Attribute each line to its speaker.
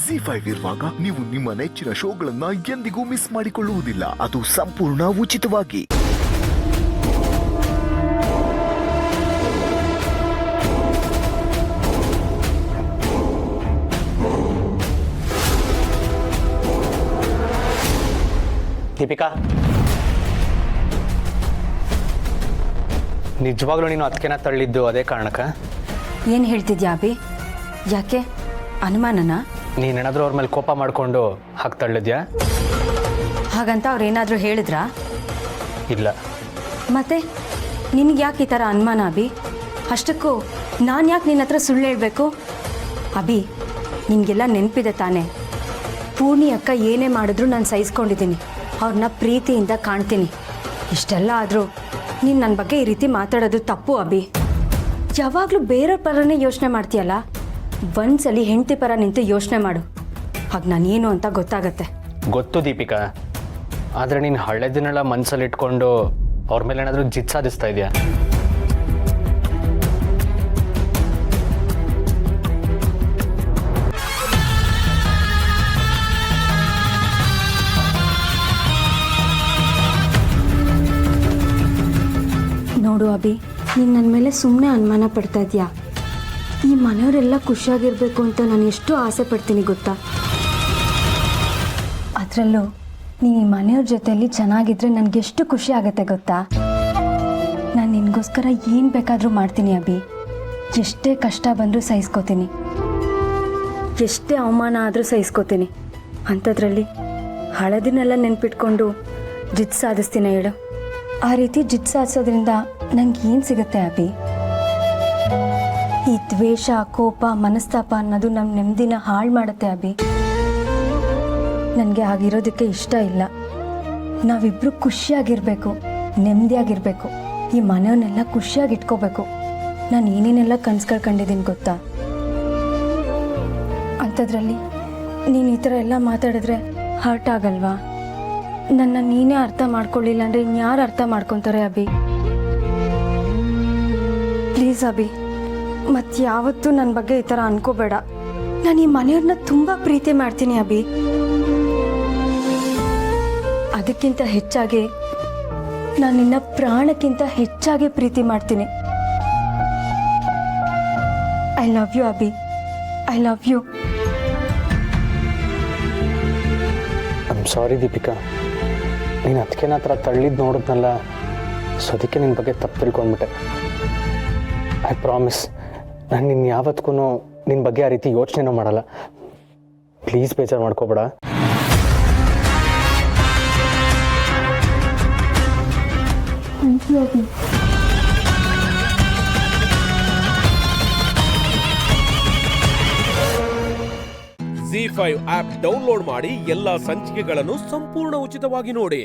Speaker 1: ZEE5 ಇರುವಾಗ ನೀವು ನಿಮ್ಮ ನೆಚ್ಚಿನ ಶೋಗಳನ್ನ ಎಂದಿಗೂ ಮಿಸ್ ಮಾಡಿಕೊಳ್ಳುವುದಿಲ್ಲ. ಅದು ಸಂಪೂರ್ಣ ಉಚಿತವಾಗಿ.
Speaker 2: ದೀಪಿಕಾ, ನಿಜವಾಗ್ಲೂ ನೀನು ಅದಕ್ಕೆನ ತಳ್ಳಿದ್ದು ಅದೇ ಕಾರಣಕ್ಕ?
Speaker 3: ಏನು ಹೇಳ್ತಿದ್ಯಾ ಅಭಿ? ಯಾಕೆ ಅನುಮಾನನ?
Speaker 2: ನೀನೇನಾದರೂ ಅವ್ರ ಮೇಲೆ ಕೋಪ ಮಾಡಿಕೊಂಡು ಹಾಗೆ ತಳ್ಳಿದ್ಯಾ?
Speaker 3: ಹಾಗಂತ ಅವ್ರೇನಾದರೂ ಹೇಳಿದ್ರಾ?
Speaker 2: ಇಲ್ಲ.
Speaker 3: ಮತ್ತೆ ನಿನಗೆ ಯಾಕೆ ಈ ಥರ ಅನುಮಾನ ಅಭಿ? ಅಷ್ಟಕ್ಕೂ ನಾನು ಯಾಕೆ ನಿನ್ನ ಹತ್ರ ಸುಳ್ಳು ಹೇಳಬೇಕು? ಅಭಿ, ನಿನಗೆಲ್ಲ ನೆನಪಿದೆ ತಾನೇ? ಪೂರ್ಣಿ ಅಕ್ಕ ಏನೇ ಮಾಡಿದ್ರು ನಾನು ಸಹಿಸ್ಕೊಂಡಿದ್ದೀನಿ. ಅವ್ರನ್ನ ಪ್ರೀತಿಯಿಂದ ಕಾಣ್ತೀನಿ. ಇಷ್ಟೆಲ್ಲ ಆದರೂ ನೀನು ನನ್ನ ಬಗ್ಗೆ ಈ ರೀತಿ ಮಾತಾಡೋದು ತಪ್ಪು ಅಭಿ. ಯಾವಾಗಲೂ ಬೇರೆಯವ್ರ ಪರನೇ ಯೋಚನೆ ಮಾಡ್ತೀಯಲ್ಲ, ಒಂದ್ಸಲಿ ಹೆಂಡತಿ ಪರ ನಿಂತು ಯೋಚನೆ ಮಾಡು. ಹಾಗೆ ನಾನೇನು ಅಂತ ಗೊತ್ತಾಗತ್ತೆ.
Speaker 2: ಗೊತ್ತು ದೀಪಿಕಾ, ಆದರೆ ನೀನು ಹಳೆದಿನೆಲ್ಲ ಮನಸ್ಸಲ್ಲಿ ಇಟ್ಕೊಂಡು ಅವ್ರ ಮೇಲೆ ಏನಾದರೂ ಜಿತ್ ಸಾಧಿಸ್ತಾ ಇದೆಯಾ?
Speaker 3: ನೋಡು ಅಭಿ, ನೀನು ನನ್ನ ಮೇಲೆ ಸುಮ್ಮನೆ ಅನುಮಾನ ಪಡ್ತಾ ಇದೆಯಾ? ಈ ಮನೆಯವರೆಲ್ಲ ಖುಷಿಯಾಗಿರಬೇಕು ಅಂತ ನಾನು ಎಷ್ಟು ಆಸೆ ಪಡ್ತೀನಿ ಗೊತ್ತಾ? ಅದರಲ್ಲೂ ನೀನು ಈ ಮನೆಯವ್ರ ಜೊತೆಯಲ್ಲಿ ಚೆನ್ನಾಗಿದ್ರೆ ನನಗೆಷ್ಟು ಖುಷಿ ಆಗುತ್ತೆ ಗೊತ್ತಾ? ನಾನು ನಿನಗೋಸ್ಕರ ಏನು ಬೇಕಾದರೂ ಮಾಡ್ತೀನಿ ಅಭಿ. ಎಷ್ಟೇ ಕಷ್ಟ ಬಂದರೂ ಸಹಿಸ್ಕೋತೀನಿ, ಎಷ್ಟೇ ಅವಮಾನ ಆದರೂ ಸಹಿಸ್ಕೋತೀನಿ. ಅಂಥದ್ರಲ್ಲಿ ಹಳದಿನೆಲ್ಲ ನೆನ್ಪಿಟ್ಕೊಂಡು ಜಿತ್ ಸಾಧಿಸ್ತೀನಿ ಹೇಳು? ಆ ರೀತಿ ಜಿತ್ ಸಾಧಿಸೋದ್ರಿಂದ ನಂಗೆ ಏನು ಸಿಗುತ್ತೆ ಅಭಿ? ಈ ದ್ವೇಷ, ಕೋಪ, ಮನಸ್ತಾಪ ಅನ್ನೋದು ನಮ್ಮ ನೆಮ್ಮದಿನ ಹಾಳು ಮಾಡುತ್ತೆ ಅಭಿ. ನನಗೆ ಆಗಿರೋದಕ್ಕೆ ಇಷ್ಟ ಇಲ್ಲ. ನಾವಿಬ್ಬರು ಖುಷಿಯಾಗಿರಬೇಕು, ನೆಮ್ಮದಿಯಾಗಿರಬೇಕು, ಈ ಮನೆಯವನ್ನೆಲ್ಲ ಖುಷಿಯಾಗಿ ಇಟ್ಕೋಬೇಕು. ನಾನು ಏನೇನೆಲ್ಲ ಕನಸುಗಳು ಕಂಡಿದ್ದೀನಿ ಗೊತ್ತಾ? ಅಂಥದ್ರಲ್ಲಿ ನೀನು ಈ ಥರ ಎಲ್ಲ ಮಾತಾಡಿದ್ರೆ ಹರ್ಟ್ ಆಗಲ್ವಾ? ನನ್ನ ನೀನೇ ಅರ್ಥ ಮಾಡ್ಕೊಳ್ಳಿಲ್ಲ ಅಂದರೆ ಇನ್ಯಾರು ಅರ್ಥ ಮಾಡ್ಕೊತಾರೆ ಅಭಿ? ಪ್ಲೀಸ್ ಅಭಿ, ಮತ್ತು ಯಾವತ್ತೂ ನನ್ನ ಬಗ್ಗೆ ಈ ಥರ ಅನ್ಕೋಬೇಡ. ನಾನು ಈ ಮನೆಯವ್ರನ್ನ ತುಂಬ ಪ್ರೀತಿ ಮಾಡ್ತೀನಿ ಅಭಿ. ಅದಕ್ಕಿಂತ ಹೆಚ್ಚಾಗಿ ನಾನು ನಿನ್ನ ಪ್ರಾಣಕ್ಕಿಂತ ಹೆಚ್ಚಾಗಿ ಪ್ರೀತಿ ಮಾಡ್ತೀನಿ. I love you Abhi, I love you.
Speaker 2: I am sorry Deepika, ನೀನು ಅದಕ್ಕೆ ಆ ಥರ ತಳ್ಳಿದ್ದು ನೋಡಿದ್ನಲ್ಲ, ಸೊ ಅದಕ್ಕೆ ನಿನ್ನ ಬಗ್ಗೆ ತಪ್ಪು ತಿಳ್ಕೊಂಡ್ಬಿಟ್ಟೆ. ಐ ಪ್ರಾಮಿಸ್, ನಾನು ನಿನ್ನ ಯಾವತ್ತೂ ನಿನ್ನ ಬಗ್ಗೆ ಆ ರೀತಿ ಯೋಚನೆನೂ ಮಾಡಲ್ಲ. ಪ್ಲೀಸ್ ಬೇಜಾರು ಮಾಡ್ಕೋಬೇಡ.
Speaker 4: ZEE5 ಆಪ್ ಡೌನ್ಲೋಡ್ ಮಾಡಿ ಎಲ್ಲಾ ಸಂಚಿಕೆಗಳನ್ನು ಸಂಪೂರ್ಣ ಉಚಿತವಾಗಿ ನೋಡಿ.